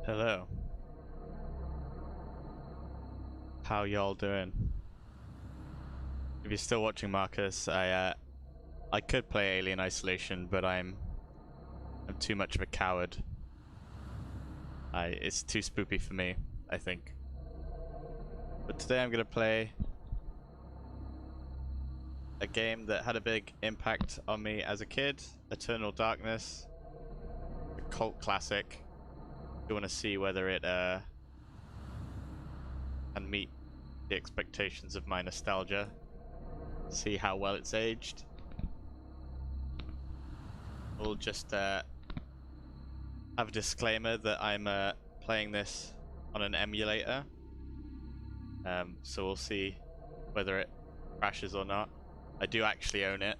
Hello. How y'all doing? If you're still watching, Marcus, I could play Alien Isolation, but I'm too much of a coward. It's too spoopy for me, I think. But today I'm gonna play a game that had a big impact on me as a kid, Eternal Darkness, a cult classic. You want to see whether it can meet the expectations of my nostalgia. See how well it's aged. We'll just have a disclaimer that I'm playing this on an emulator. So we'll see whether it crashes or not. I do actually own it.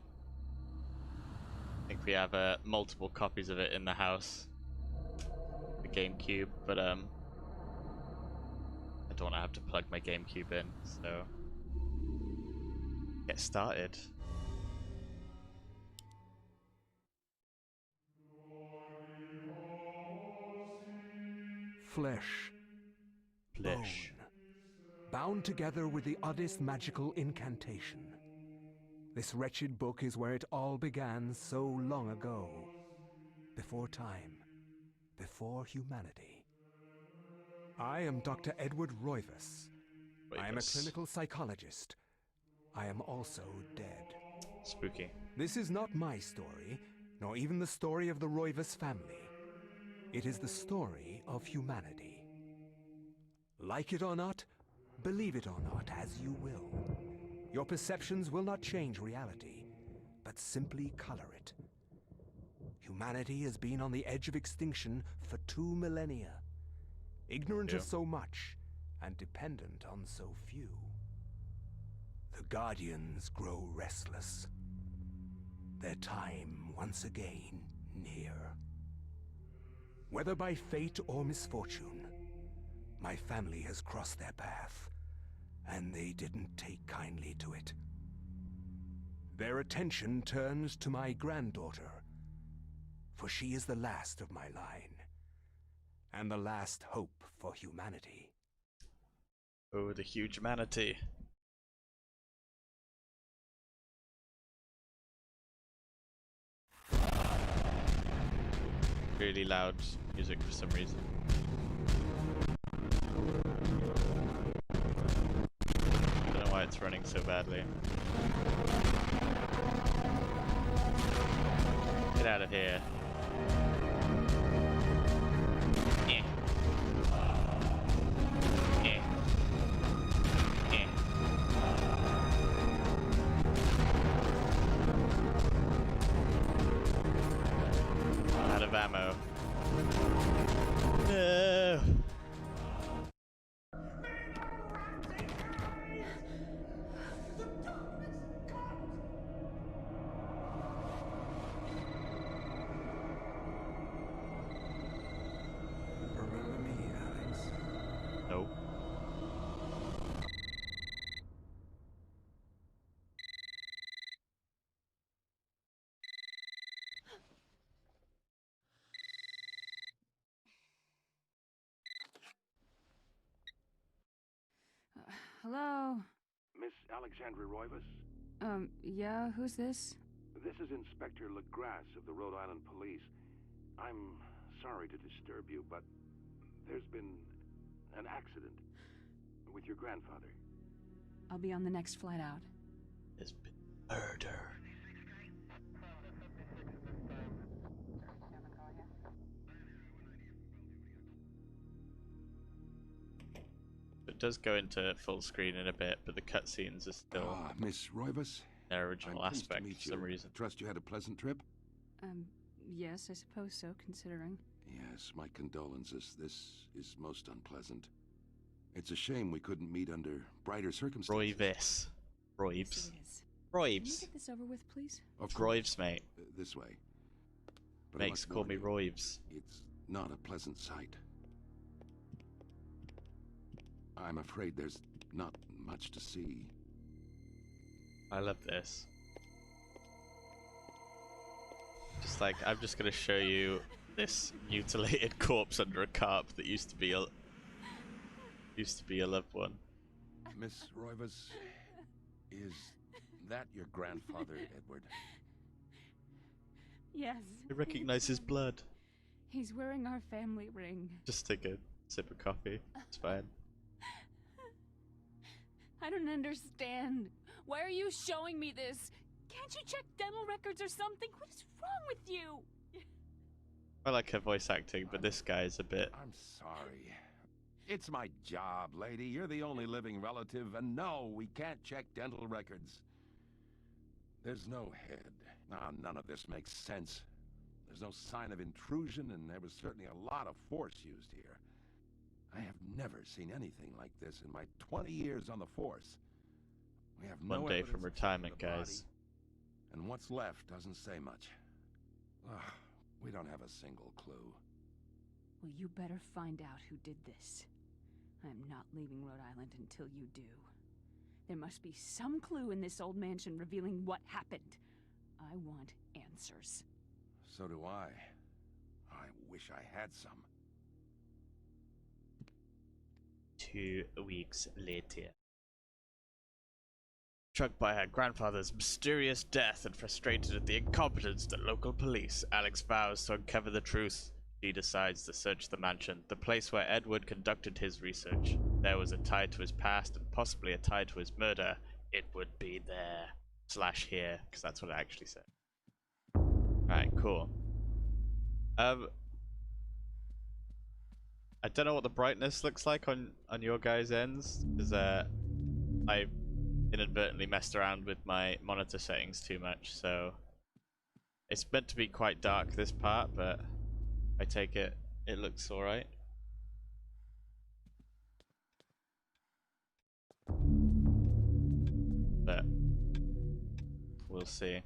I think we have multiple copies of it in the house. The GameCube, but I don't want to have to plug my GameCube in, so get started. Flesh, Flesh. bone, bound together with the oddest magical incantation. This wretched book is where it all began so long ago. Before time, before humanity. I am Dr. Edward Roivas. I am a clinical psychologist. I am also dead. Spooky. This is not my story, nor even the story of the Roivas family. It is the story of humanity. Like it or not, believe it or not, as you will. Your perceptions will not change reality, but simply color it. Humanity has been on the edge of extinction for 2 millennia, ignorant of so much and dependent on so few. The Guardians grow restless, their time once again near. Whether by fate or misfortune, my family has crossed their path, and they didn't take kindly to it. Their attention turns to my granddaughter, for she is the last of my line, and the last hope for humanity. Oh, the huge manatee. Really loud music for some reason. I don't know why it's running so badly. Get out of here. Yeah. Yeah. Yeah. Out of ammo. No. Remember me, Alex? Nope. Hello? Miss Alexandra Roivas? Yeah, who's this? This is Inspector LaGrasse of the Rhode Island Police. I'm sorry to disturb you, but there's been an accident with your grandfather. I'll be on the next flight out. There's been murder. It does go into full screen in a bit, but the cutscenes are still Miss Roivas? their original I'm pleased to aspect meet for some you. reason. Trust you had a pleasant trip? Yes, I suppose so, considering. Yes, my condolences. This is most unpleasant. It's a shame we couldn't meet under brighter circumstances. Roivas. Roivs. Yes, it is. Can you Roivs. get this over with, please? Of course. Roivs, mate. This way. But I Makes must call me warn you, Roivs. it's not a pleasant sight. I'm afraid there's not much to see. I love this. Just like, I'm just gonna show you this mutilated corpse under a carp that used to be a loved one. Miss Roivas, is that your grandfather, Edward? Yes. I recognize his blood. He's wearing our family ring. Just take a sip of coffee. It's fine. I don't understand. Why are you showing me this? Can't you check dental records or something? What is wrong with you? I like her voice acting, but this guy is a bit... I'm sorry. It's my job, lady. You're the only living relative, and no, we can't check dental records. There's no head. None of this makes sense. There's no sign of intrusion, and there was certainly a lot of force used here. I have never seen anything like this in my 20 years on the force. We have no One day evidence from retirement, of the body, guys. and what's left doesn't say much. Ugh, we don't have a single clue. Well, you better find out who did this. I'm not leaving Rhode Island until you do. There must be some clue in this old mansion revealing what happened. I want answers. So do I. I wish I had some. 2 weeks later. Struck by her grandfather's mysterious death and frustrated at the incompetence of the local police, Alex vows to uncover the truth. She decides to search the mansion, the place where Edward conducted his research. There was a tie to his past and possibly a tie to his murder. It would be there. / here, because that's what it actually said. Alright, cool. I don't know what the brightness looks like on your guys' ends, because I inadvertently messed around with my monitor settings too much, so it's meant to be quite dark this part, but I take it looks alright. But we'll see.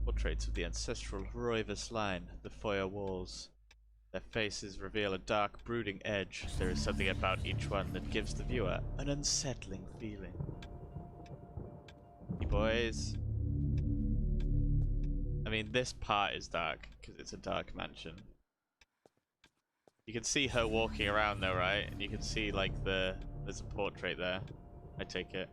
Portraits of the ancestral Roivas line, the foyer walls. Their faces reveal a dark, brooding edge. There is something about each one that gives the viewer an unsettling feeling. You boys. I mean, this part is dark, because it's a dark mansion. You can see her walking around though, right? And you can see, like, there's a portrait there. I take it.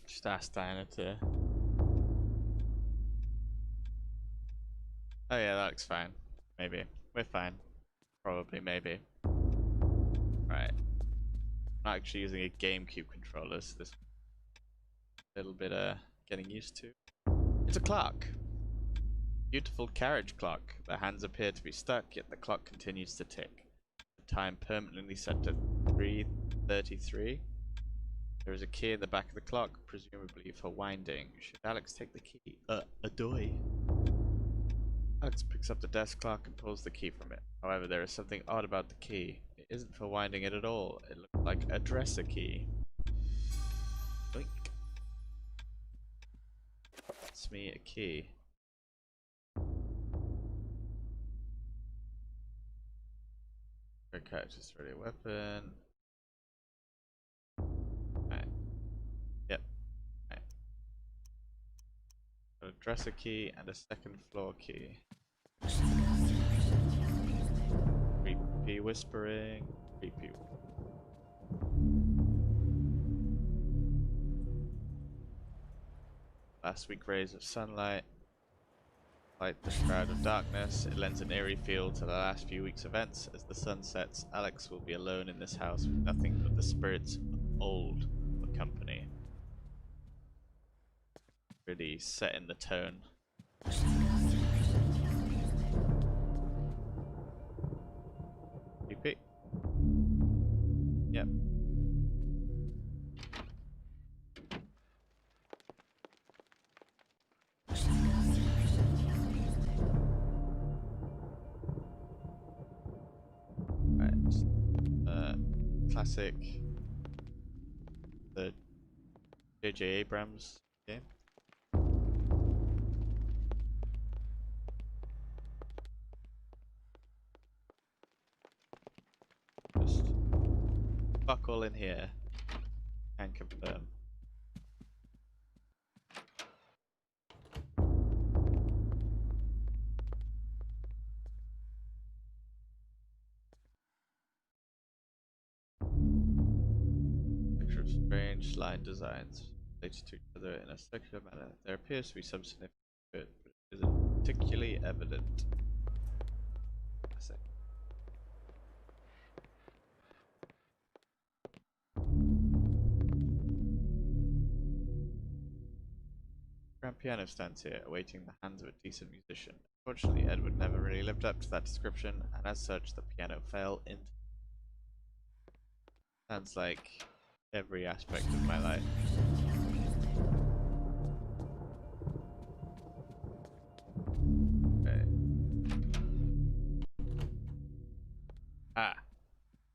Just ask Diana to... Oh yeah, that looks fine. Maybe. We're fine. Probably, maybe. Right. I'm not actually using a GameCube controller, so this little bit getting used to. It's a clock. Beautiful carriage clock. The hands appear to be stuck, yet the clock continues to tick. The time permanently set to 3:33. There is a key in the back of the clock, presumably for winding. Should Alex take the key? Adoy. Alex picks up the desk clock and pulls the key from it. However, there is something odd about the key. It isn't for winding it at all. It looks like a dresser key. Boink. It's me a key. Her character's ready a weapon. Alright. Yep. Alright. Got a dresser key and a second floor key. Creepy whispering. Creepy. Last week rays of sunlight light the shroud of darkness. It lends an eerie feel to the last few weeks' events. As the sun sets, Alex will be alone in this house with nothing but the spirits of old for company. Really setting the tone. Creepy. Yep. Classic the J.J. Abrams game. Just fuck all in here. Can confirm. Picture of strange line designs related to each other in a circular manner. There appears to be some significance to it, but it isn't particularly evident. That's it. Grand piano stands here, awaiting the hands of a decent musician. Unfortunately, Edward never really lived up to that description, and as such, the piano fell into. Sounds like every aspect of my life. Okay. Ah,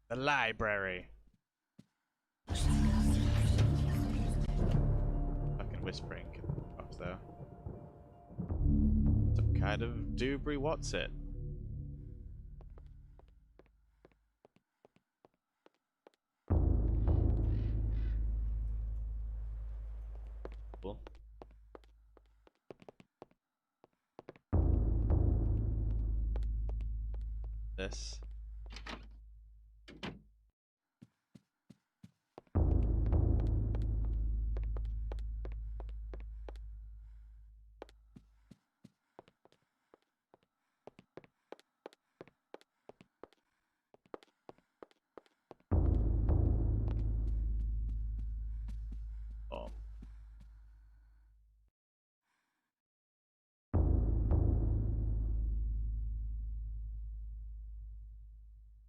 the library. Fucking whispering can off though. Some kind of Dubry what's it? Cool. This. Oh.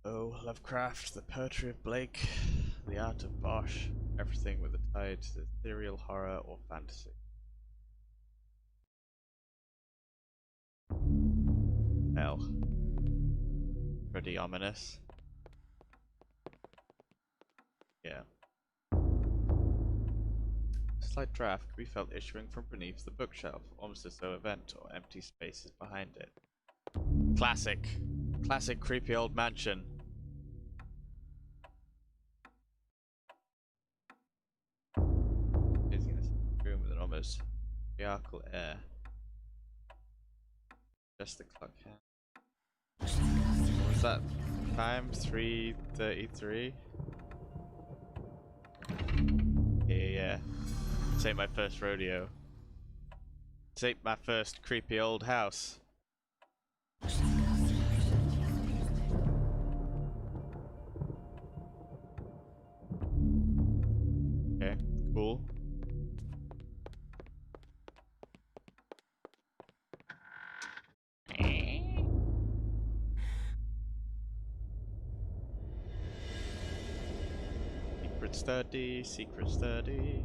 Oh, Lovecraft, the poetry of Blake, the art of Bosch, everything with a tie to ethereal horror or fantasy. Hell. Pretty ominous. Yeah. A slight draft could be felt issuing from beneath the bookshelf, almost as though a vent or empty space is behind it. Classic. Classic creepy old mansion. Gazing this room with an almost patriarchal air. Just the clock hand. What was that time? 3:33? Yeah. This ain't my first rodeo. This ain't my first creepy old house. Okay, cool. Secret study, secret study.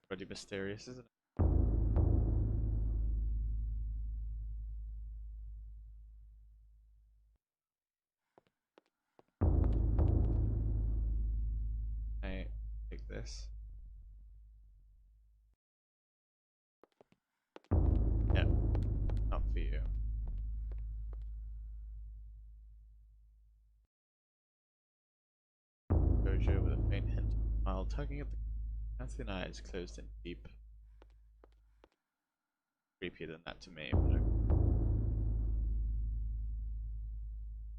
Pretty mysterious, isn't it? I take this. Yeah, not for you. Exposure with a faint hint of smile tugging at the thin eyes closed in deep. Creepier than that to me,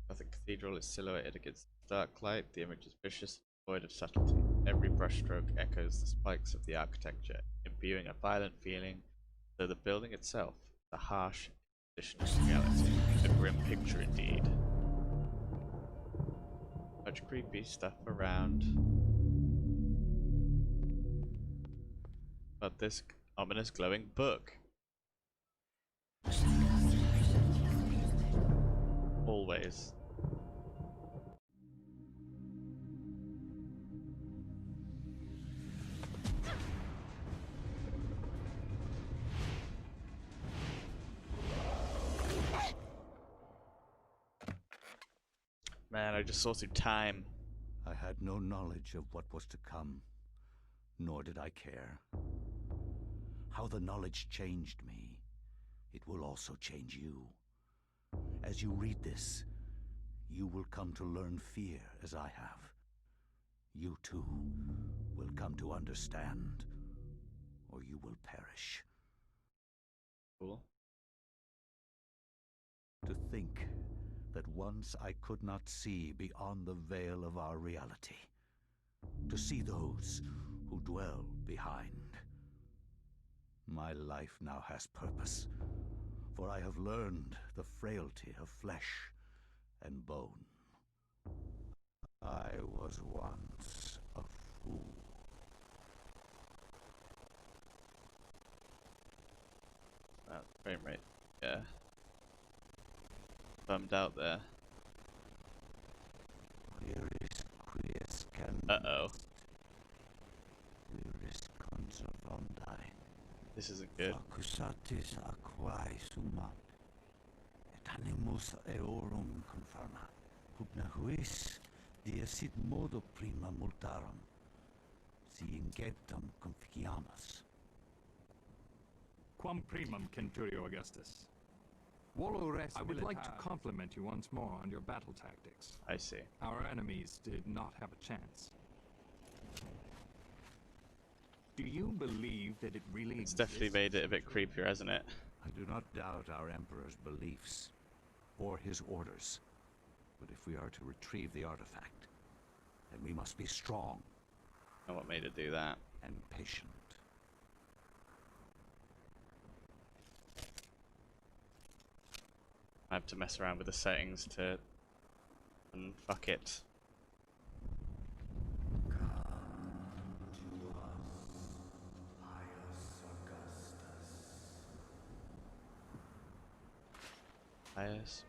but the cathedral is silhouetted against the dark light. The image is vicious, void of subtlety. Every brushstroke echoes the spikes of the architecture, imbuing a violent feeling, though the building itself is a harsh imposition of reality. A grim picture indeed. Much creepy stuff around. But this ominous glowing book. Always. Man, I just saw through time. I had no knowledge of what was to come, nor did I care. How the knowledge changed me, it will also change you. As you read this, you will come to learn fear as I have. You too will come to understand, or you will perish. Cool. To think that once I could not see beyond the veil of our reality. To see those who dwell behind. My life now has purpose, for I have learned the frailty of flesh and bone. I was once a fool. Frame rate. Yeah. Bummed out there. Uh-oh. This isn't good. Quam primum, Centurio Augustus. I would like to compliment you once more on your battle tactics. I see. Our enemies did not have a chance. Do you believe that it really It's exists? definitely made it a bit creepier, hasn't it? I do not doubt our Emperor's beliefs, or his orders. But if we are to retrieve the artifact, then we must be strong. And what made it do that? And patient. I have to mess around with the settings to fuck it. Pious.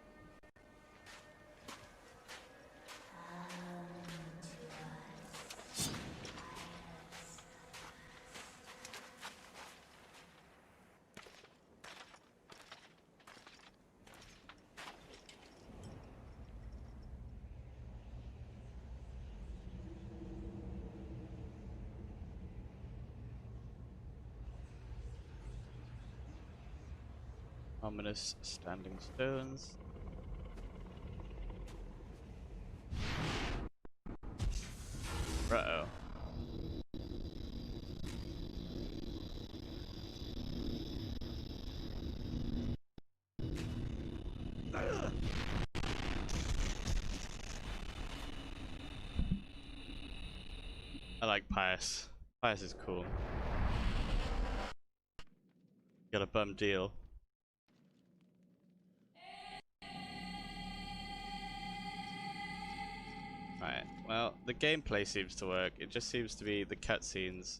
Ominous standing stones. Uh-oh. I like Pious. Pious is cool. Got a bum deal. Right, well, the gameplay seems to work. It just seems to be the cutscenes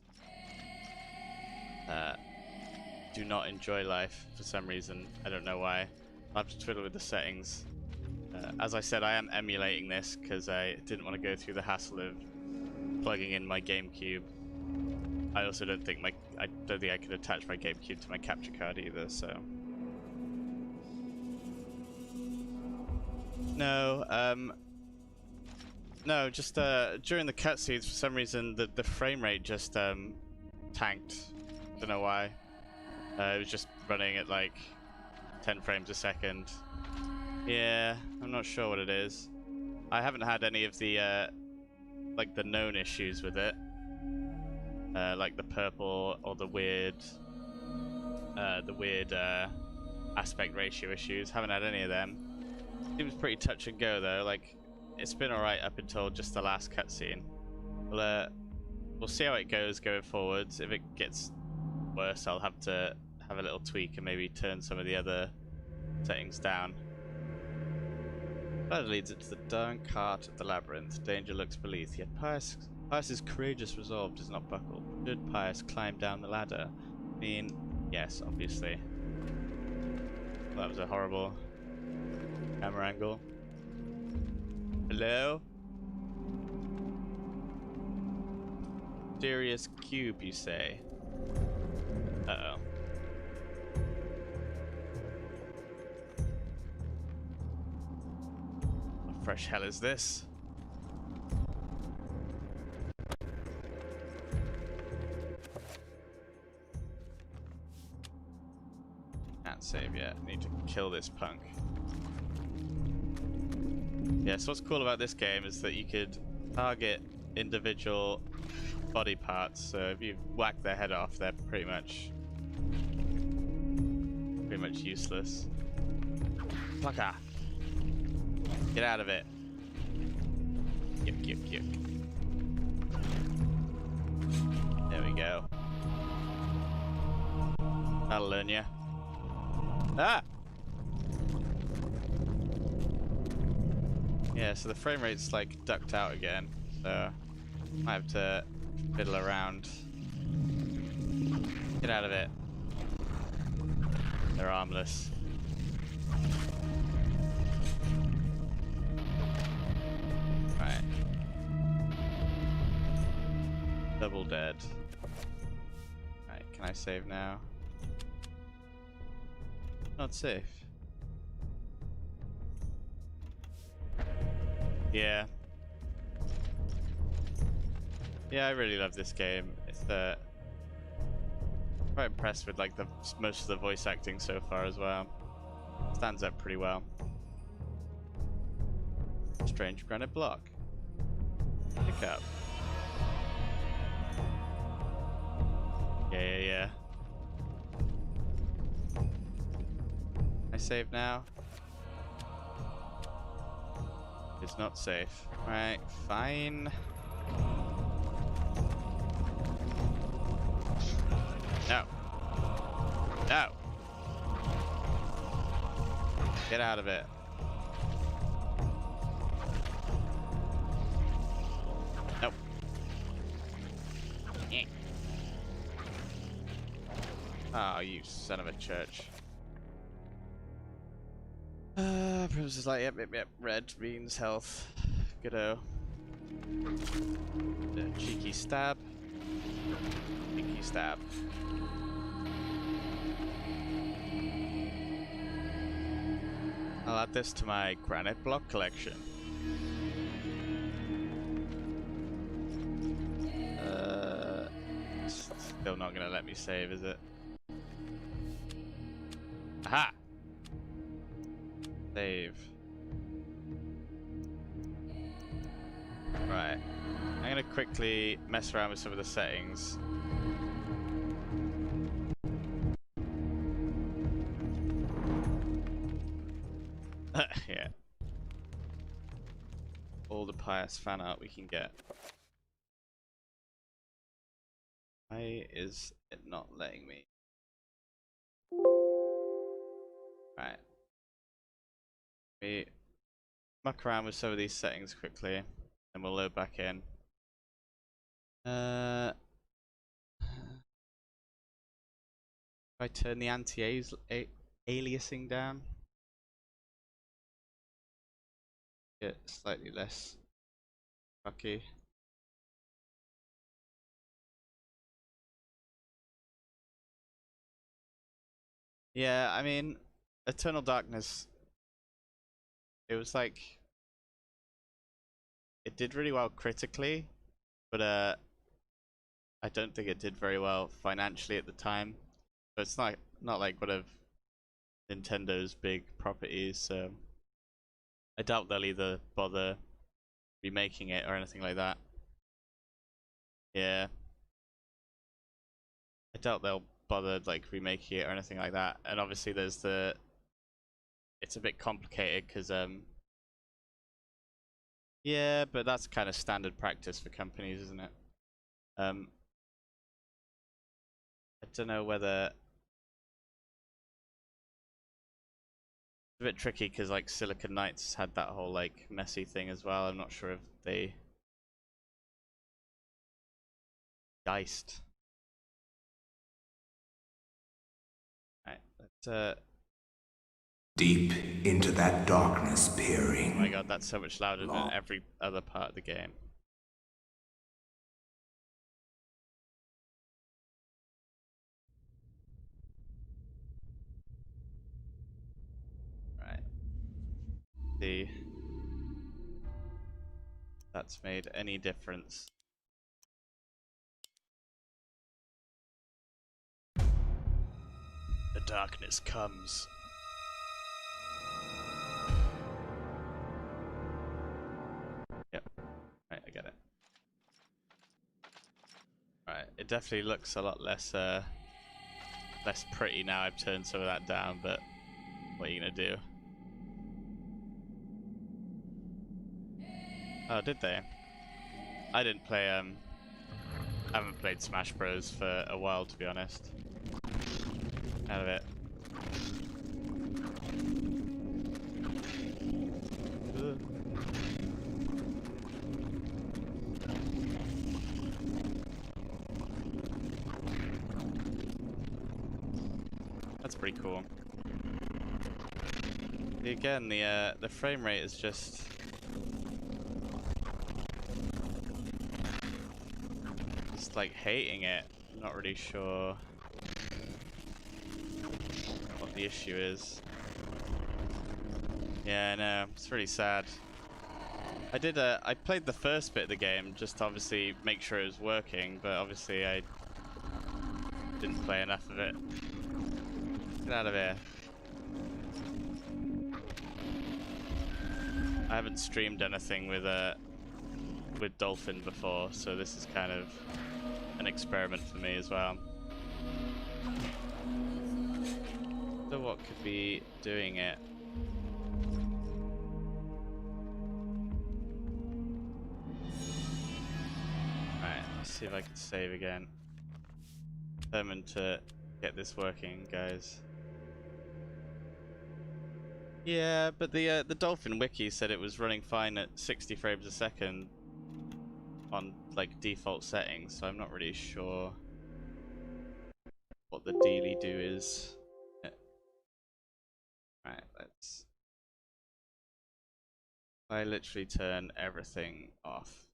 do not enjoy life for some reason. I don't know why. I'll have to twiddle with the settings. As I said, I am emulating this because I didn't want to go through the hassle of plugging in my GameCube. I also don't think I could attach my GameCube to my capture card either, so. No, just during the cutscenes, for some reason, the frame rate just tanked. Don't know why. It was just running at like 10 frames a second. Yeah, I'm not sure what it is. I haven't had any of the like the known issues with it, like the purple or the weird aspect ratio issues. Haven't had any of them. Seems pretty touch and go though. Like, it's been alright up until just the last cutscene. We'll see how it goes going forwards. If it gets worse, I'll have to have a little tweak and maybe turn some of the other settings down. That leads into the dark heart of the labyrinth. Danger looks beneath, yet Pius's courageous resolve does not buckle. Should Pius climb down the ladder? I mean, yes, obviously. That was a horrible camera angle. Hello? Mysterious cube, you say? Uh-oh. What fresh hell is this? Can't save yet. Need to kill this punk. Yeah, so what's cool about this game is that you could target individual body parts. So if you whack their head off, they're pretty much useless. Fucker! Get out of it. Yuck, yuck, yuck. There we go. That'll learn you. Ah! Yeah, so the frame rate's like ducked out again, so I have to fiddle around. Get out of it. They're armless. Right. Double dead. Right, can I save now? Not safe. Yeah. Yeah, I really love this game. It's quite impressed with like most of the voice acting so far as well. Stands up pretty well. Strange granite block. Pick up. Yeah. I save now. It's not safe. Right, fine. No. No. Get out of it. Nope. Oh, you son of a church. Princess like, yep. Red means health. Good-o. Cheeky stab. Cheeky stab. I'll add this to my granite block collection. Still not gonna let me save, is it? Aha! Save. Right. I'm gonna quickly mess around with some of the settings. Yeah. All the pious fan art we can get. Why is it not letting me? Right. We muck around with some of these settings quickly, and we'll load back in. If I turn the anti-aliasing down, get slightly less fucky. Yeah, I mean, Eternal Darkness, it was like, it did really well critically, but I don't think it did very well financially at the time. So it's not like one of Nintendo's big properties, so I doubt they'll either bother remaking it or anything like that. Yeah. I doubt they'll bother like remaking it or anything like that. And obviously there's it's a bit complicated because yeah, but that's kind of standard practice for companies, isn't it? I don't know whether it's a bit tricky because like Silicon Knights had that whole like messy thing as well. I'm not sure if they diced. Right, let's Deep into that darkness peering. oh my god, that's so much louder than every other part of the game. Right. See if that's made any difference. The darkness comes. it definitely looks a lot less less pretty now I've turned some of that down, but what are you gonna do? Oh, did they? I didn't play I haven't played Smash Bros for a while, to be honest. Out of it. That's pretty cool. Again, the frame rate is just like hating it. I'm not really sure what the issue is. Yeah, no, it's really sad. I played the first bit of the game just to obviously make sure it was working, but obviously I didn't play enough of it. Get out of here. I haven't streamed anything with Dolphin before, so this is kind of an experiment for me as well. So what could be doing it? Alright, let's see if I can save again. Determined to get this working, guys. Yeah, but the Dolphin wiki said it was running fine at 60 frames a second on like default settings, so I'm not really sure what the dealy do is. Right, let's. I literally turn everything off,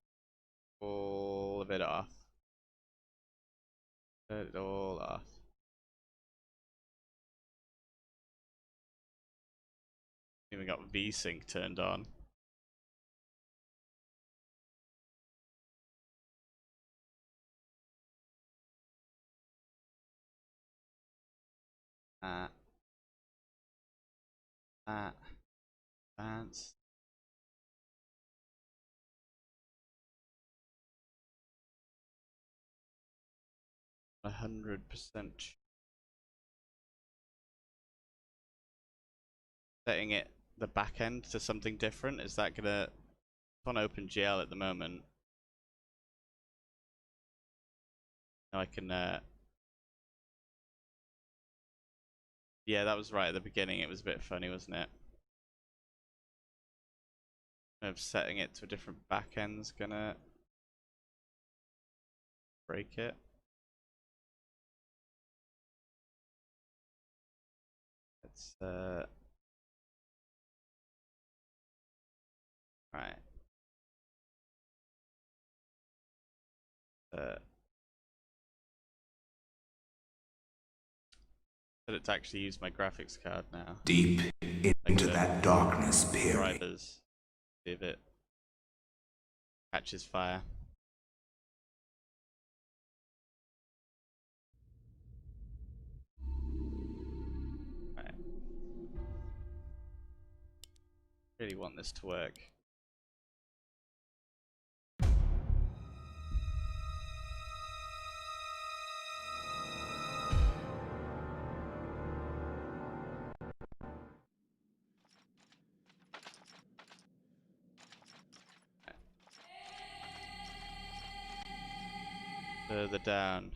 all of it off. Turn it all off. Even got VSync turned on. Advanced. A 100%. Setting it the back end to something different. Is that gonna? It's on OpenGL at the moment. Now I can. Yeah, that was right at the beginning. It was a bit funny, wasn't it? Of setting it to a different backend's gonna break it. It's right. But it's actually use my graphics card now. Deep into that darkness period. Drivers. See if it catches fire. Right. Really want this to work. Further down.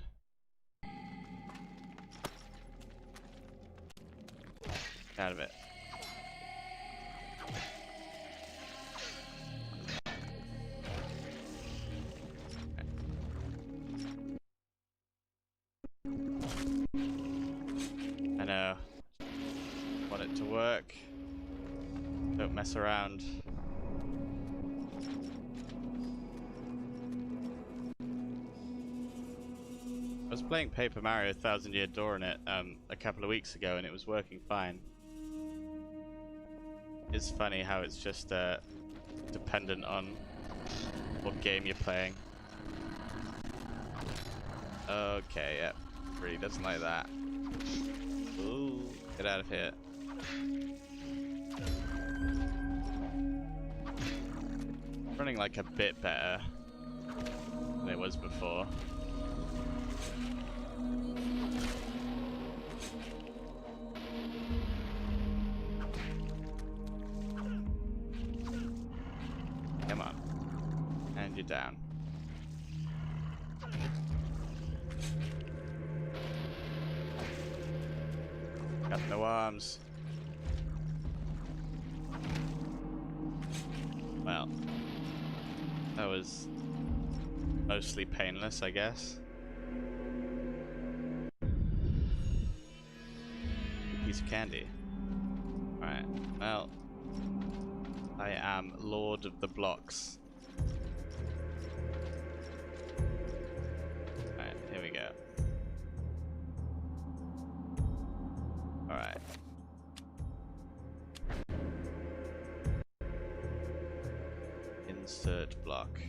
Out of it. I know. Want it to work. Don't mess around. I was playing Paper Mario 1000 Year Door in it a couple of weeks ago and it was working fine. It's funny how it's just dependent on what game you're playing. Okay, yep. Really doesn't like that. Ooh, get out of here. Running like a bit better than it was before. you down. Got no arms. Well, that was mostly painless, I guess. Piece of candy. Alright, well, I am Lord of the Blocks. Alright, here we go. Alright. Insert block.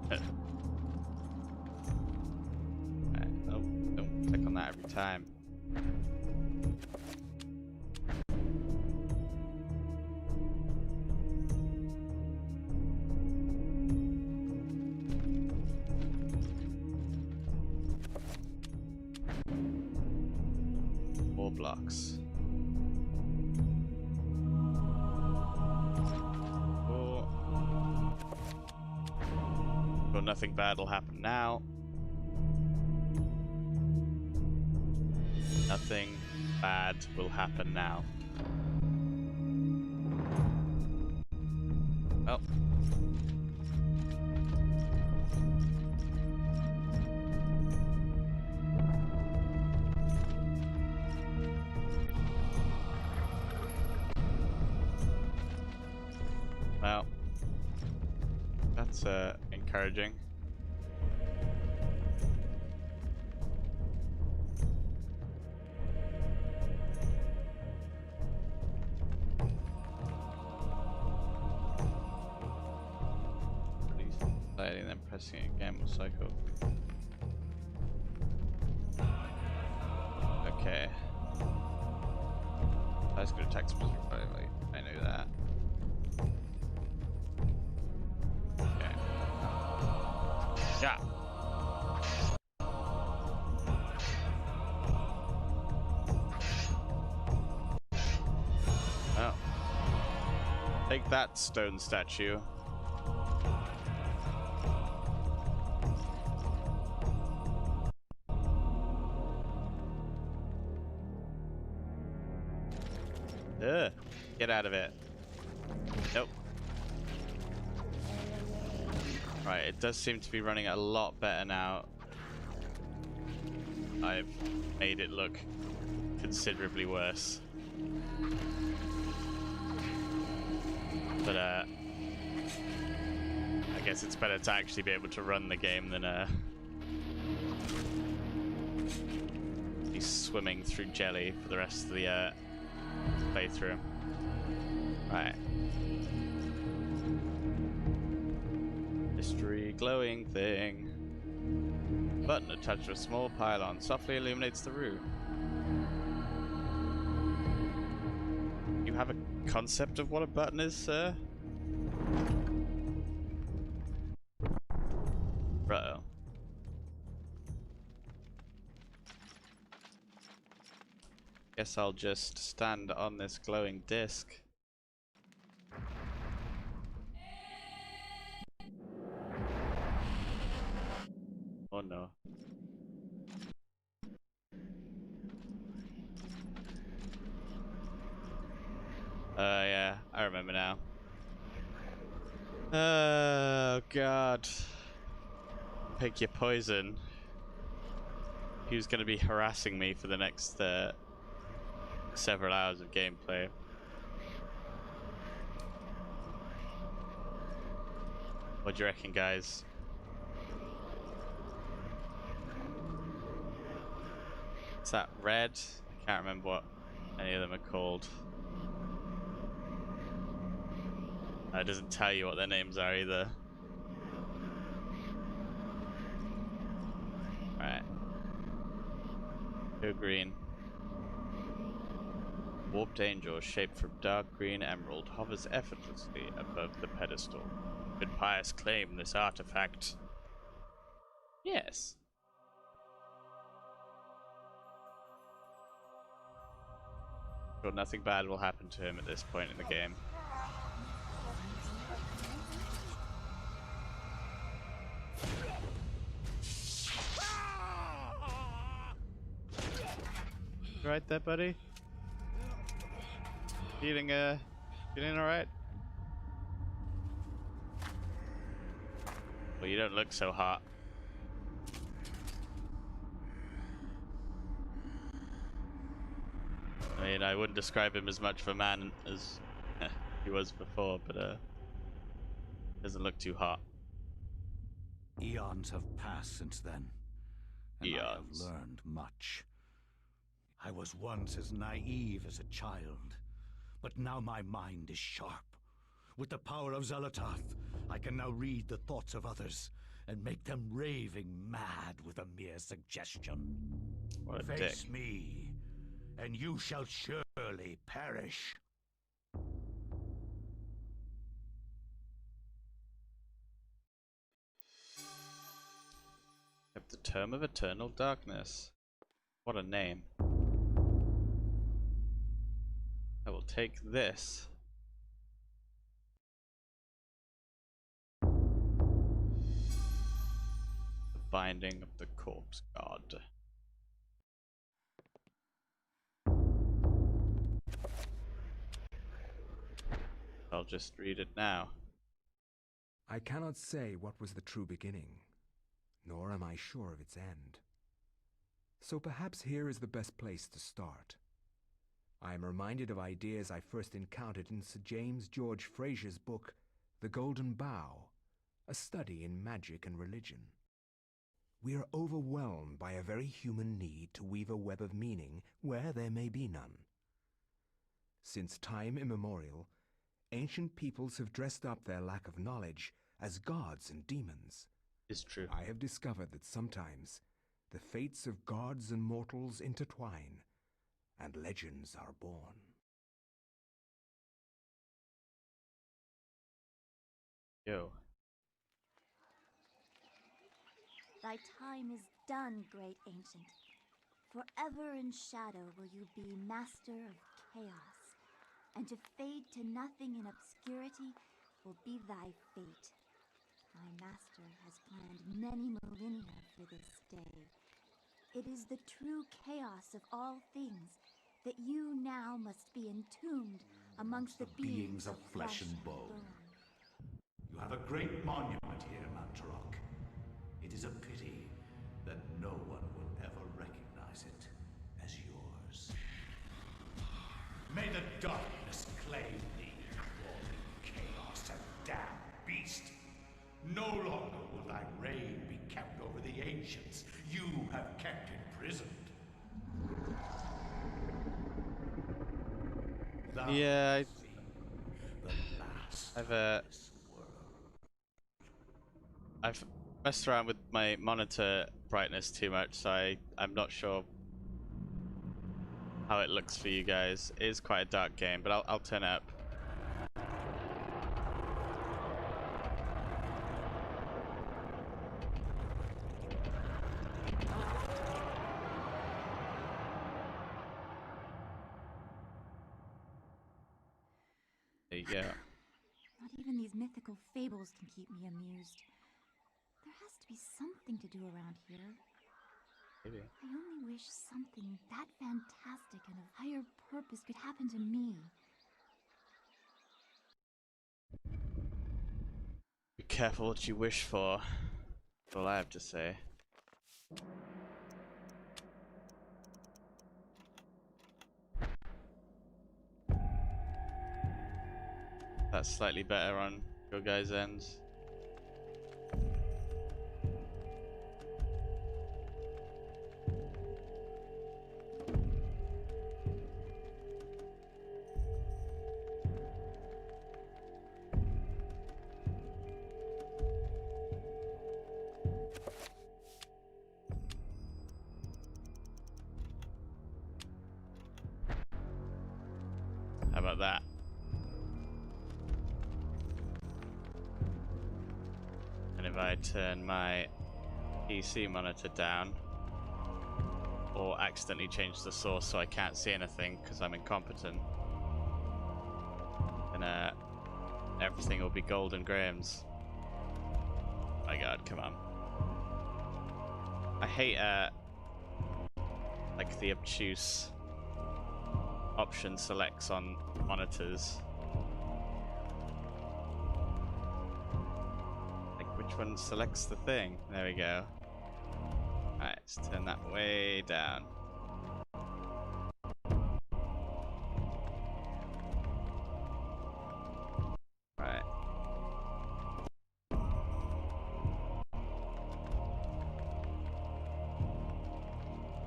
Alright, oh, don't click on that every time. Blocks. Oh. Well, nothing bad will happen now. Nothing bad will happen now. Oh. Well, that's encouraging. Sliding, then pressing it again will cycle. Okay. That's good attack specifically. I knew that. Okay. Yeah. Well, take that, stone statue. Ugh, get out of it. Nope. Right, it does seem to be running a lot better now. I've made it look considerably worse. But I guess it's better to actually be able to run the game than be swimming through jelly for the rest of the playthrough. Right. Mystery glowing thing. Button attached to a small pylon softly illuminates the room. You have a concept of what a button is, sir? Uh-oh. Guess I'll just stand on this glowing disc. Oh no. Yeah, I remember now. Oh god. Pick your poison. Who's gonna be harassing me for the next several hours of gameplay? What do you reckon, guys? Is that red? I can't remember what any of them are called. It doesn't tell you what their names are either. Alright. Go green. Warped angel, shaped from dark green emerald, hovers effortlessly above the pedestal. Could Pius claim this artifact? Yes. Sure, nothing bad will happen to him at this point in the game. right there, buddy? Feeling alright? Well, you don't look so hot. I mean, I wouldn't describe him as much of a man as he was before, but doesn't look too hot. Eons have passed since then, and I have Eons. learned much. I was once as naive as a child, but now my mind is sharp. With the power of Xelatoth, I can now read the thoughts of others and make them raving mad with a mere suggestion. What a Face dick. me, and you shall surely perish. Have the Tome of Eternal Darkness. What a name. I will take this. The Binding of the Corpse God. I'll just read it now. I cannot say what was the true beginning, nor am I sure of its end. So perhaps here is the best place to start. I am reminded of ideas I first encountered in Sir James George Fraser's book, The Golden Bough, a study in magic and religion. We are overwhelmed by a very human need to weave a web of meaning where there may be none. Since time immemorial, ancient peoples have dressed up their lack of knowledge as gods and demons. It's true. I have discovered that sometimes the fates of gods and mortals intertwine, and legends are born. Yo. Thy time is done, great ancient. Forever in shadow will you be master of chaos, and to fade to nothing in obscurity will be thy fate. My master has planned many millennia for this day. It is the true chaos of all things that you now must be entombed amongst the beings of flesh and bone. You have a great monument here, Mantarok. It is a pity that no one will ever recognize it as yours. May the darkness claim thee, walling chaos and damned beast. No longer will thy reign be kept over the ancients you have kept imprisoned. Thou Yeah, wilt see the last I've of this world. I've messed around with my monitor brightness too much, so I'm not sure how it looks for you guys. It is quite a dark game, but I'll turn it up. There you go. Not even these mythical fables can keep me amused. There has to be something to do around here. Maybe. I only wish something that fantastic and of higher purpose could happen to me. Be careful what you wish for. That's all I have to say. That's slightly better on your guys' ends. How about that? And if I turn my PC monitor down, or accidentally change the source so I can't see anything because I'm incompetent, then everything will be golden grams. My god, come on. I hate like the obtuse option selects on monitors. Like which one selects the thing? There we go. Alright, let's turn that way down. Right.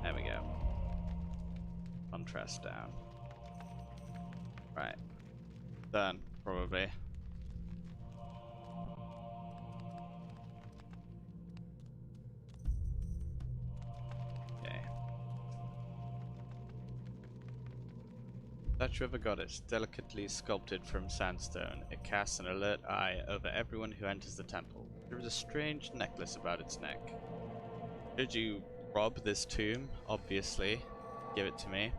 There we go. Contrast down. Right. Done, probably. Okay. Statue of a goddess, delicately sculpted from sandstone. It casts an alert eye over everyone who enters the temple. There is a strange necklace about its neck. Should you rob this tomb? Obviously. Give it to me.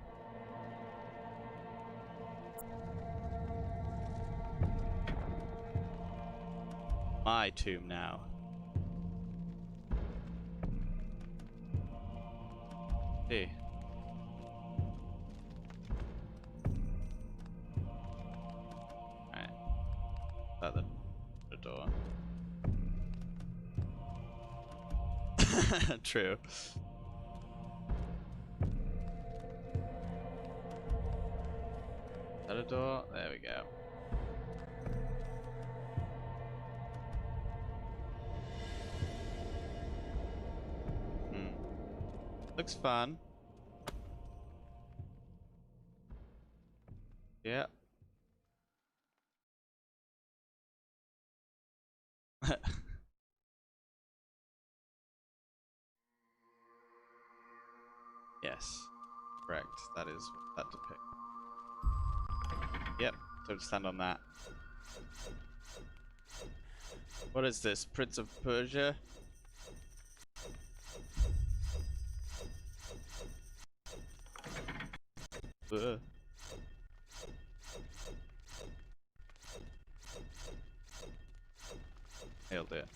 My tomb now. Hey. Alright. That the door. True. Is that a door? There we go. Looks fun. Yeah. Yes. Correct. That is what that depicts. Yep. Don't stand on that. What is this? Prince of Persia? Ugh. Nailed it.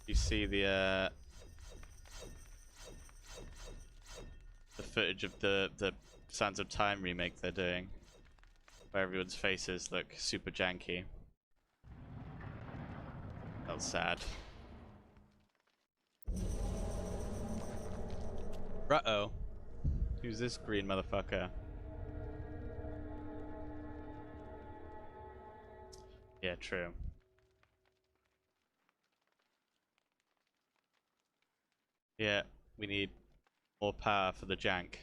You see the footage of the Sands of Time remake they're doing, where everyone's faces look super janky. That was sad. Uh-oh. Who's this green motherfucker? Yeah, true. Yeah, we need more power for the jank.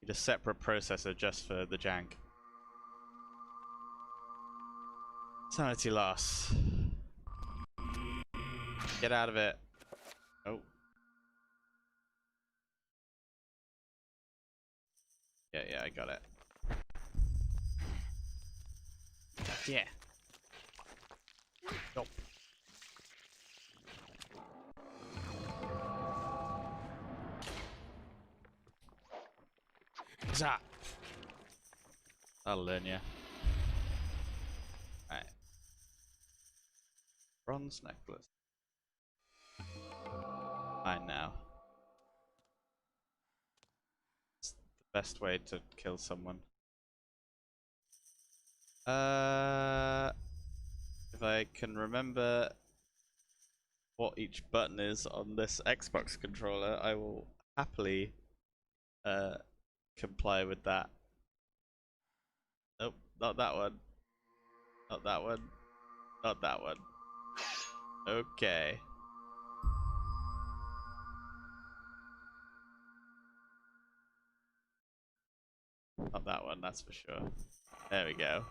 Need a separate processor just for the jank. Sanity loss. Get out of it. Oh. Yeah, I got it. Yeah. Nope. Zah. That'll learn you. Alright. Bronze necklace. Mine now. It's the best way to kill someone. If I can remember what each button is on this Xbox controller, I will happily comply with that. Nope, not that one. Not that one. Not that one. Okay. Not that one, that's for sure. There we go.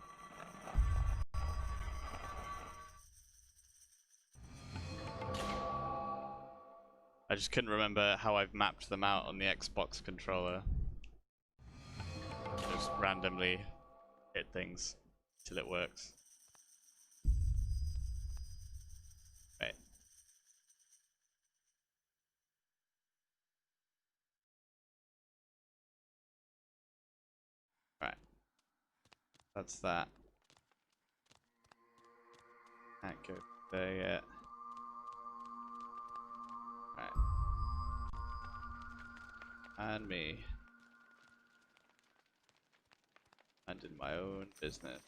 I just couldn't remember how I've mapped them out on the Xbox controller. Just randomly hit things till it works. Wait. Right. That's that. Can't go there yet. Right. And me. And in my own business.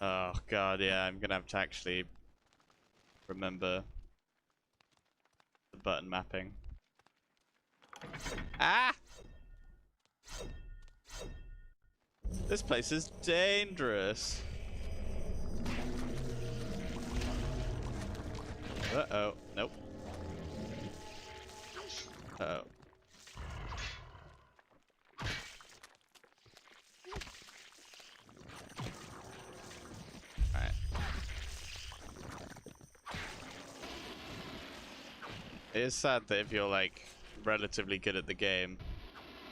Oh god, yeah, I'm gonna have to actually remember the button mapping. Ah! This place is dangerous. Uh-oh. Nope. Uh-oh. Alright. It is sad that if you're, like, relatively good at the game,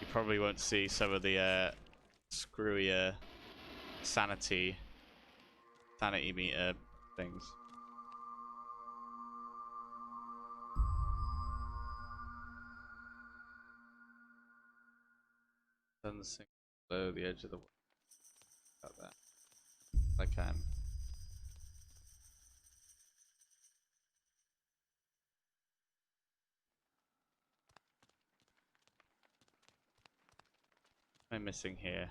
you probably won't see some of the, screwier sanity meter things. Done the thing below the edge of the about that. I can. What am I missing here?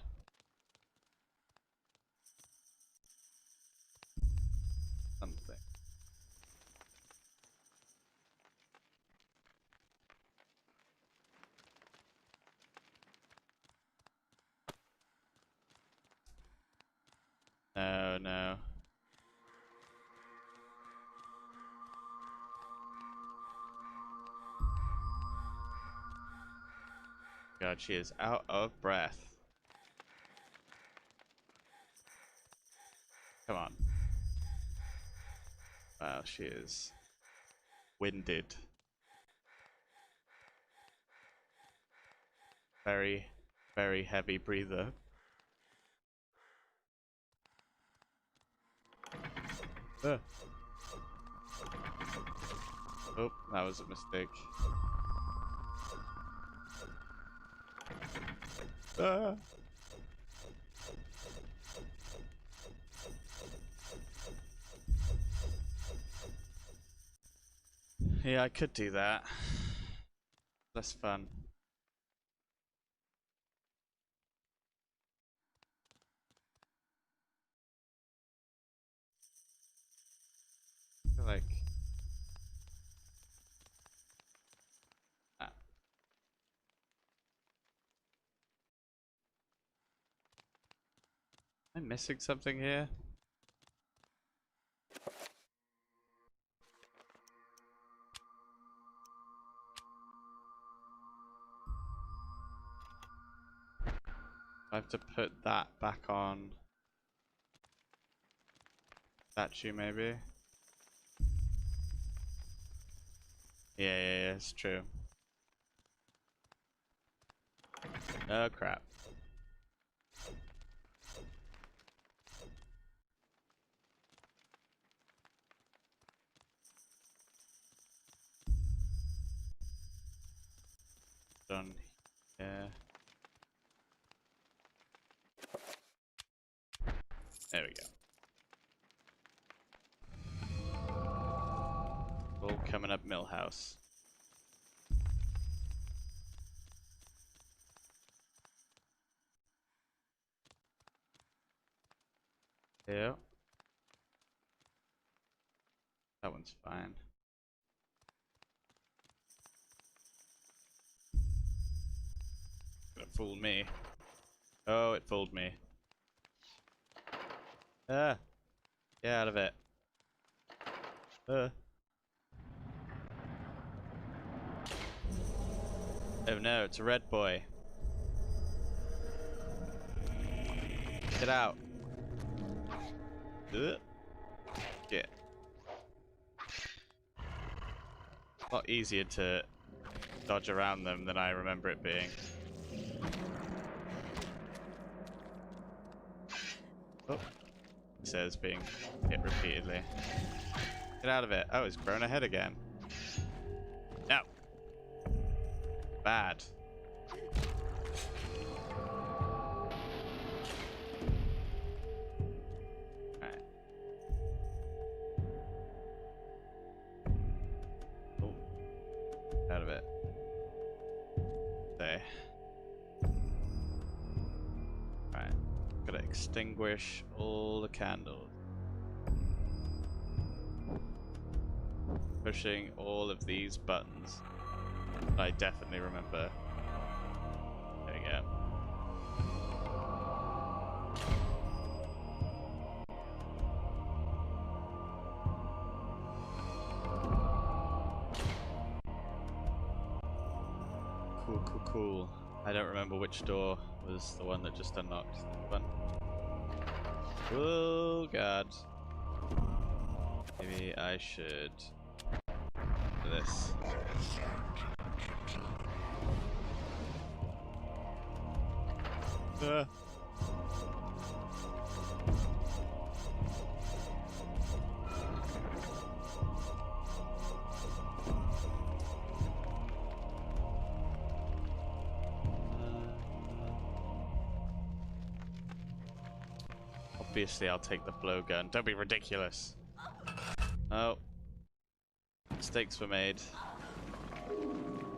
Something. No, no. God, she is out of breath. Come on. Wow, she is winded. Very, very heavy breather. Oh, that was a mistake. Ah. Yeah, I could do that. Less fun. I feel like... Ah. Am I missing something here? I have to put that back on. Statue, maybe? Yeah, it's true. Oh, crap. Done. Yeah. There we go. All coming up Millhouse. Yeah. That one's fine. Gonna fool me. Oh, it fooled me. Ah! Get out of it. Oh no, it's a red boy. Get out. Get. A lot easier to dodge around them than I remember it being. Oh. It says being hit repeatedly. Get out of it. Oh, it's grown ahead again. No. Bad. Alright. Oh. of it. There. Right. Gotta extinguish all the candles. Pushing all of these buttons. I definitely remember. There we go. Cool. I don't remember which door was the one that just unlocked. That one. Oh god. Maybe I should do this. Obviously, I'll take the blowgun. Don't be ridiculous. Oh. Mistakes were made.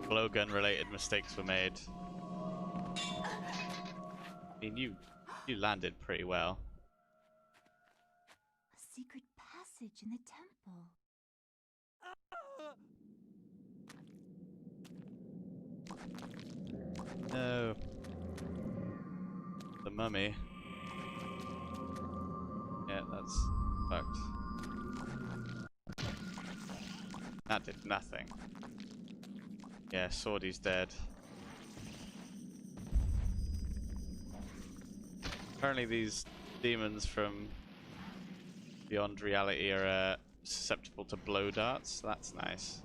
Blowgun related mistakes were made. I mean, you landed pretty well. A secret passage in the temple. No. The mummy. Yeah, that's fucked. That did nothing. Yeah, Swordy's dead. Apparently these demons from beyond reality are susceptible to blow darts. That's nice.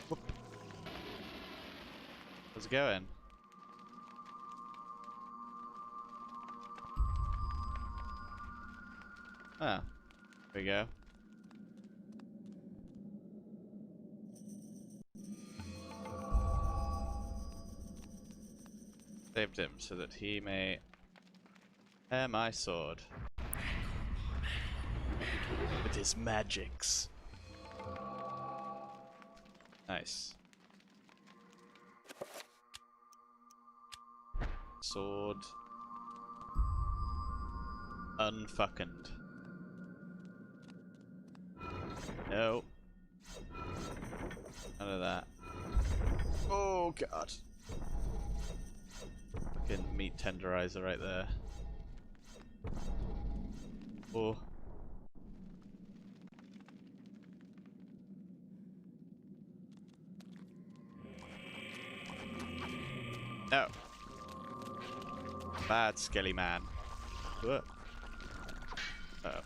Whoop. How's it going? Ah, there we go. Saved him so that he may tear my sword with his magics. Nice. Sword unfuckened. No. None of that. Oh god. Fucking meat tenderizer right there. Oh. No. Bad skelly man. Whoa. Uh-oh.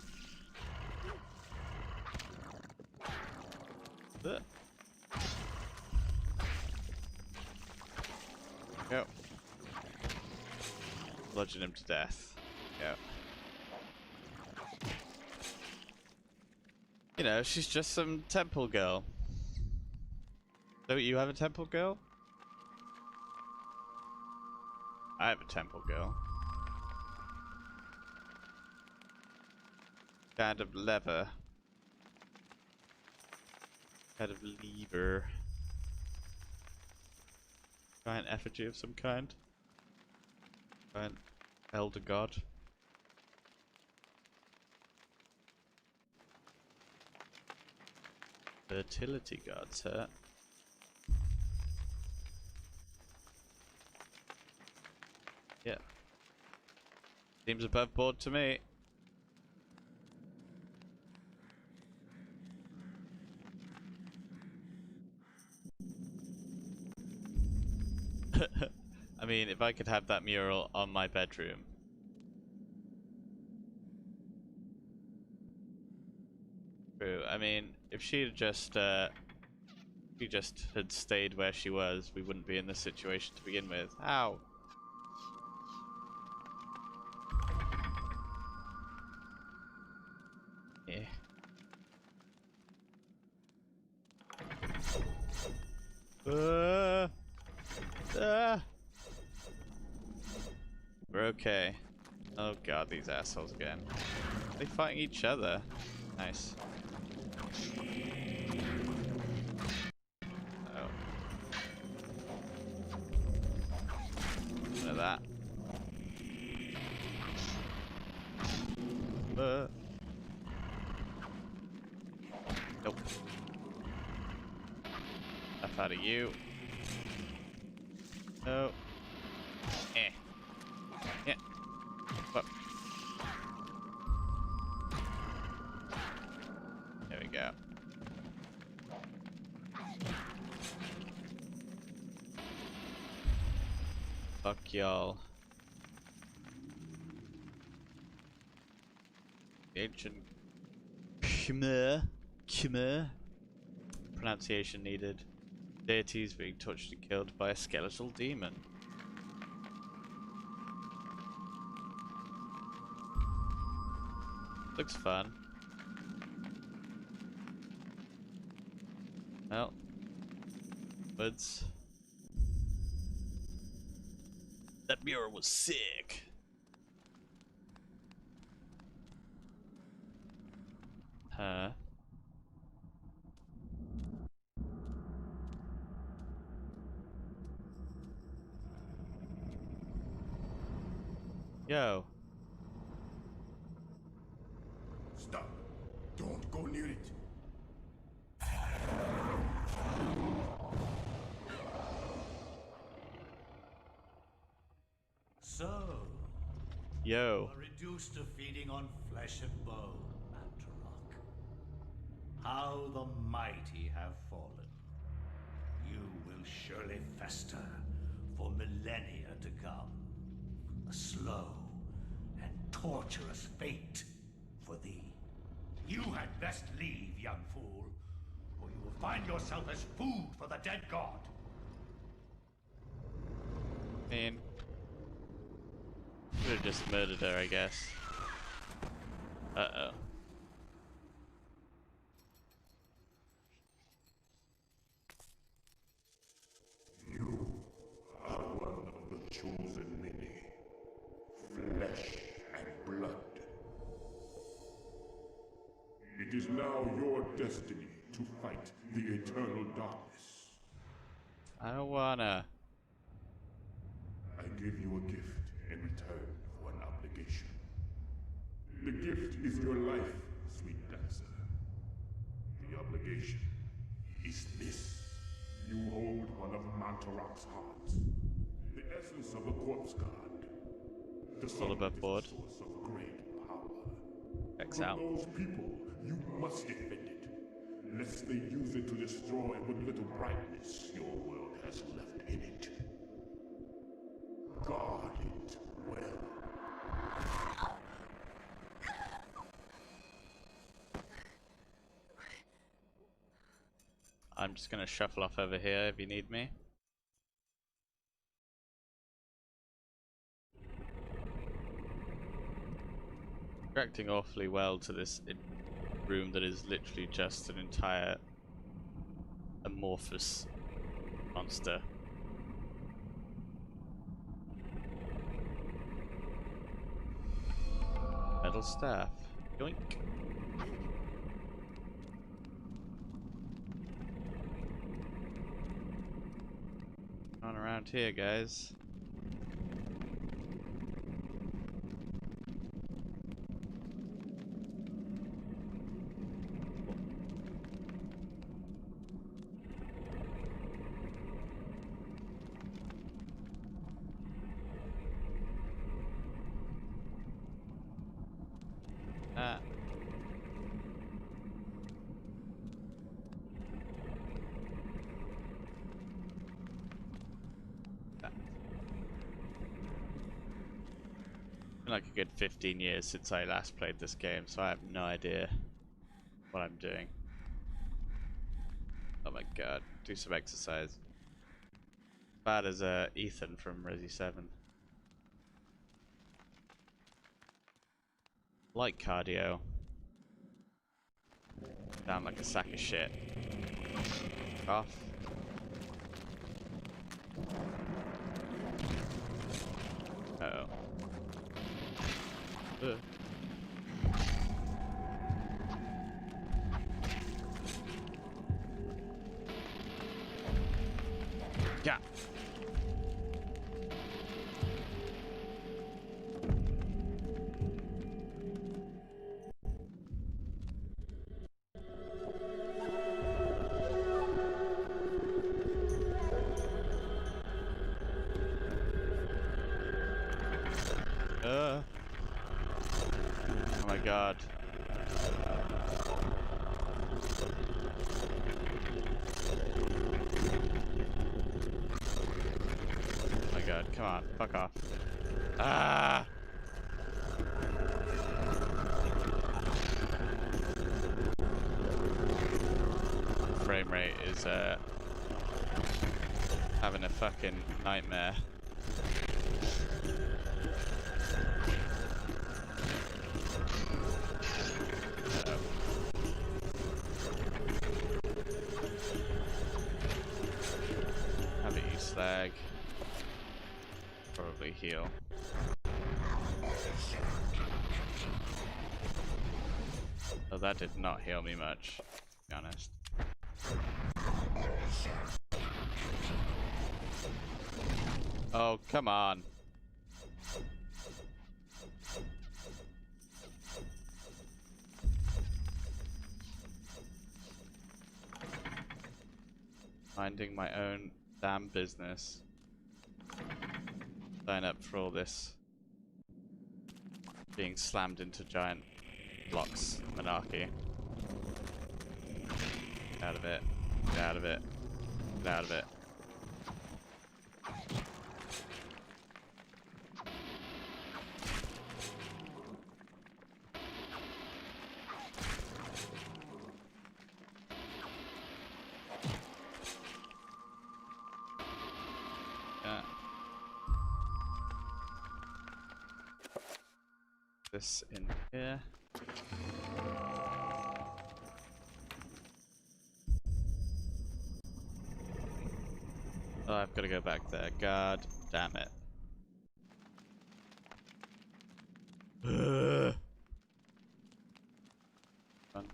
Go. Bludgeon him to death. Go. You know, she's just some temple girl. Don't you have a temple girl? I have a temple girl. Kind of lever. Kind of lever. Giant effigy of some kind. Giant elder god. Fertility gods, huh? Yeah. Seems above board to me. I mean, if I could have that mural on my bedroom. True. I mean, if she just had stayed where she was, we wouldn't be in this situation to begin with. Ow. Yeah. We're okay. Oh god, these assholes again. Are they fighting each other? Nice. Nope. Enough out of you. No. Eh. Yeah. Whoop. There we go. Fuck y'all. Ancient Khmer. Pronunciation needed. Deities being touched and killed by a skeletal demon. Looks fun. Well, woods. That mirror was sick. Huh? Yo. Stop. Don't go near it. So, Yo. you are reduced to feeding on flesh and bone, Mantarok. How the mighty have fallen. You will surely fester for millennia to come. A slow and torturous fate for thee. You had best leave, young fool, or you will find yourself as food for the dead god. Man. Could have just murdered her, I guess. Uh-oh. You are one of the chosen many. Flesh and blood. It is now your destiny to fight the eternal darkness. I don't wanna. I give you a gift in return for an obligation. The gift is your life, sweet dancer. The obligation is this. You hold one of Mantarok's hearts. The essence of a corpse god. The All above board. source of great power. X For out. those people, you must defend it, lest they use it to destroy what little brightness your world has left in it. Guard it well. I'm just gonna shuffle off over here if you need me. Reacting awfully well to this room that is literally just an entire amorphous monster. Metal staff. Yoink. On around here, guys. Ah. Been like a good 15 years since I last played this game, so I have no idea what I'm doing. Oh my god, do some exercise. Bad as Ethan from Resi 7. Like cardio. Down like a sack of shit. Off. Uh-oh. Yeah. god. Oh my god, come on, fuck off. Ah! Frame rate is having a fucking nightmare. Have it use slag. Probably heal. Oh, that did not heal me much, to be honest. Oh, come on. Minding my own damn business. Sign up for all this being slammed into giant blocks monarchy. Get out of it. Get out of it. Get out of it. This in here. Oh, I've got to go back there. God damn it. Fun.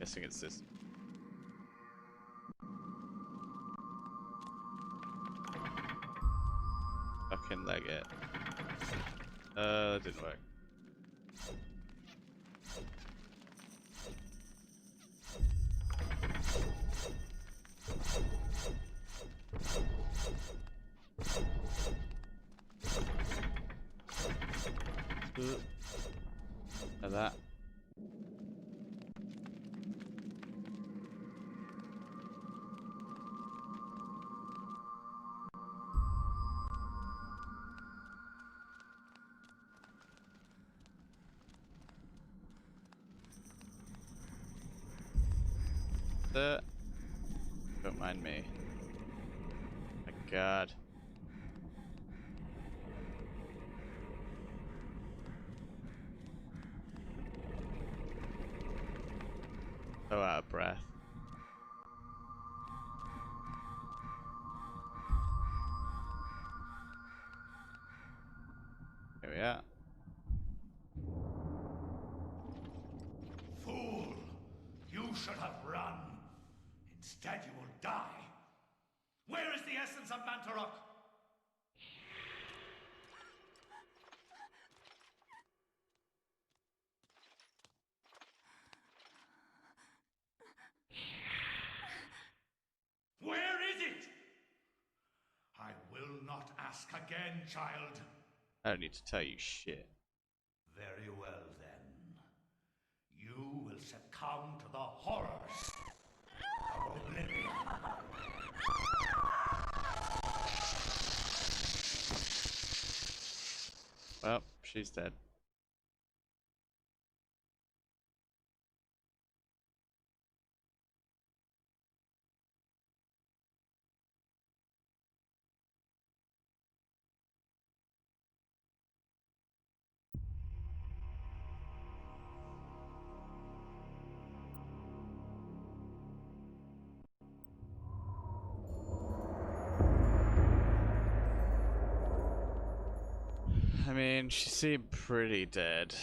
Guessing it's this. Fucking leg it. That didn't work. Like that. Don't mind me. My god. So out of breath. Here we are. Fool! You should have run. Instead you will die. Where is the essence of Mantarok? Where is it? I will not ask again, child. I don't need to tell you shit. Very well then. You will succumb to the horrors of oblivion. Well, she's dead. I mean, she seemed pretty dead.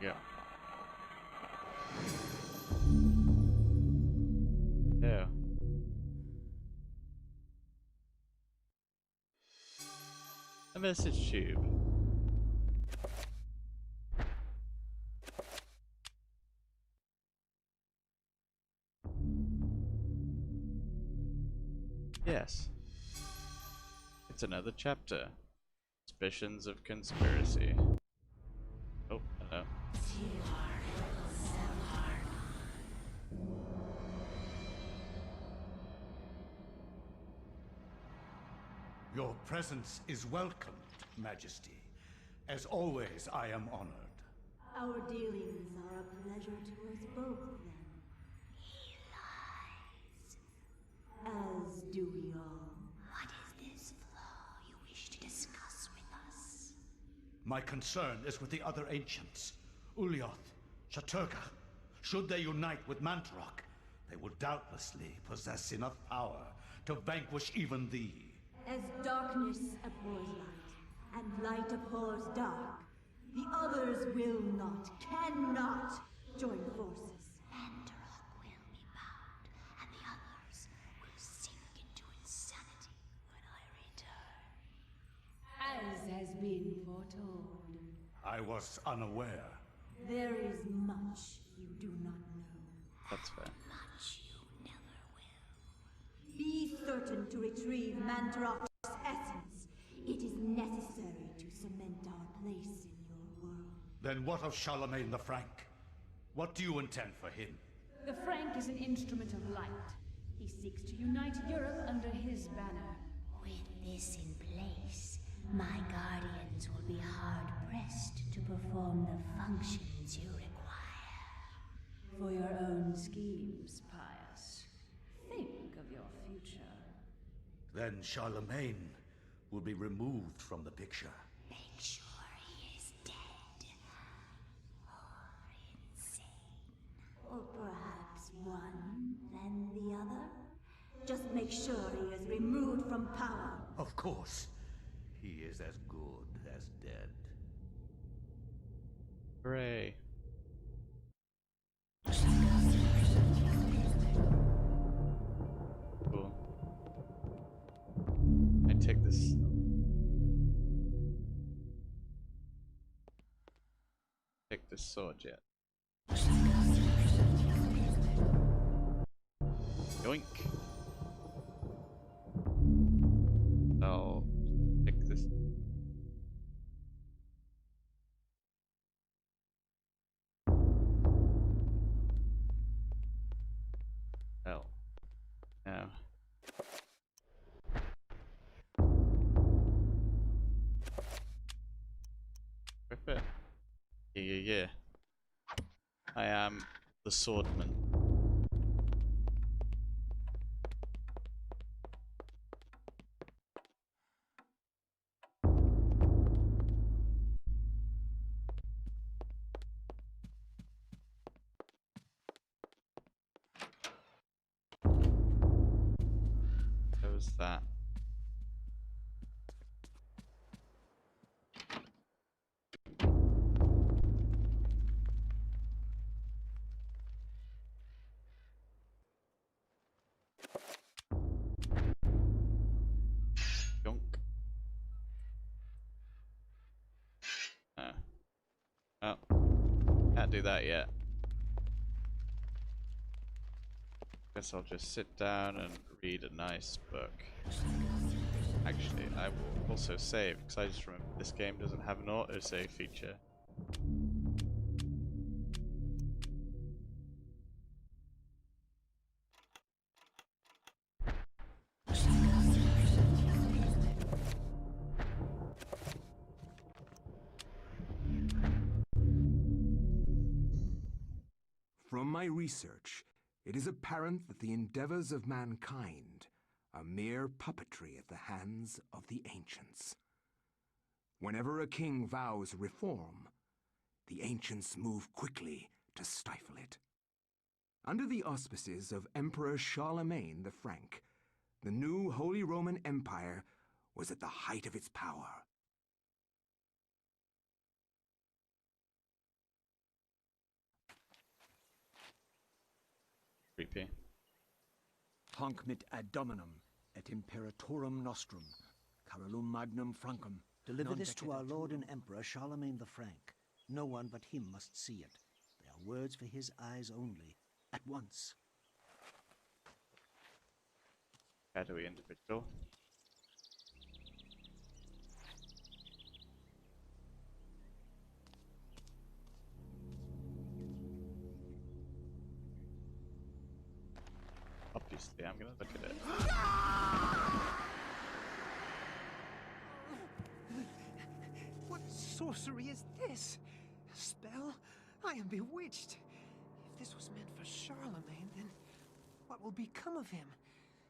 Yeah. Yeah. A message tube. Yes. It's another chapter. Suspicions of conspiracy. Oh, hello. Your presence is welcomed, Majesty. As always, I am honored. Our dealings are a pleasure to us both, then. He lies. As do we all. What is this flaw you wish to discuss with us? My concern is with the other ancients. Ulyaoth, Shaturga. Should they unite with Mantarok, they will doubtlessly possess enough power to vanquish even thee. As darkness abhors light, and light abhors dark, the others will not, cannot join forces. Mantarok will be bound, and the others will sink into insanity when I return. As has been foretold. I was unaware. There is much you do not know. That's fair. Much you never will. Be certain to retrieve Mantarok's essence. It is necessary to cement our place in your world. Then what of Charlemagne the Frank? What do you intend for him? The Frank is an instrument of light. He seeks to unite Europe under his banner. With this in place, my guardians will be hard-pressed to perform the functions you require. For your own schemes, Pius. Think of your future. Then Charlemagne will be removed from the picture. Make sure he is dead. Or insane. Or perhaps one, then the other. Just make sure he is removed from power. Of course. He is as good as dead. Hooray. Cool. I take this. Take this sword yet. Yoink. I'll take this. Oh. Now. Rip it. Yeah. I am the swordman. What was that? Junk. Oh. Can't do that yet. Guess I'll just sit down and read a nice book. Actually, I will also save, because I just remember this game doesn't have an autosave feature. From my research, it is apparent that the endeavors of mankind are mere puppetry at the hands of the ancients. Whenever a king vows reform, the ancients move quickly to stifle it. Under the auspices of Emperor Charlemagne the Frank, the new Holy Roman Empire was at the height of its power. Creepy. Hanc mit ad dominum et imperatorum nostrum, carolum magnum francum. Deliver this to our Lord and Emperor Charlemagne the Frank. No one but him must see it. They are words for his eyes only. At once. shadowy individual. Obviously, I'm gonna look at it. What sorcery is this? A spell? I am bewitched. If this was meant for Charlemagne, then what will become of him?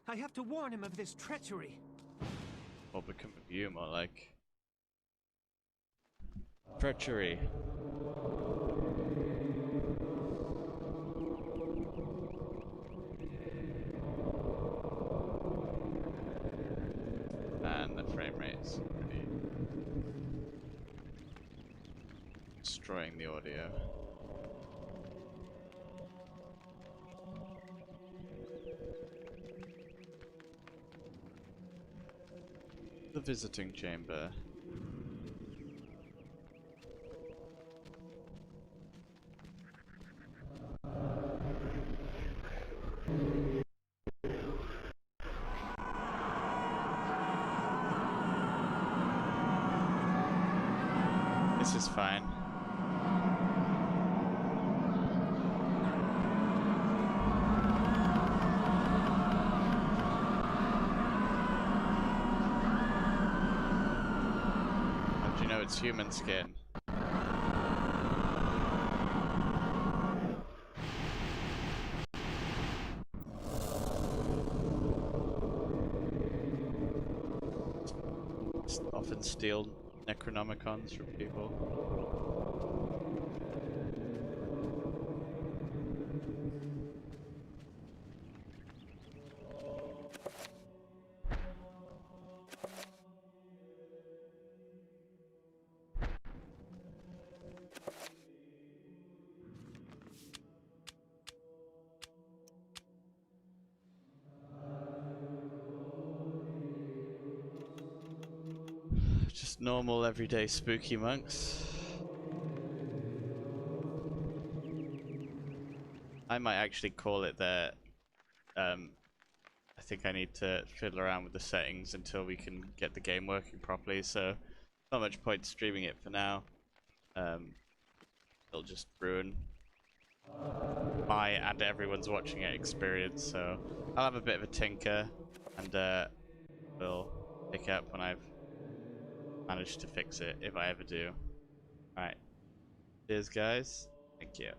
I have to warn him of this treachery. What will become of you, more like treachery. And the frame rate is pretty destroying the audio. The visiting chamber. This is fine. How do you know it's human skin? Just often steal Necronomicons from people. Just normal, everyday spooky monks. I might actually call it there. I think I need to fiddle around with the settings until we can get the game working properly, so not much point streaming it for now. It'll just ruin my and everyone's watching it experience, so I'll have a bit of a tinker and we'll pick up when I've managed to fix it, if I ever do. Alright. Cheers guys. Thank you.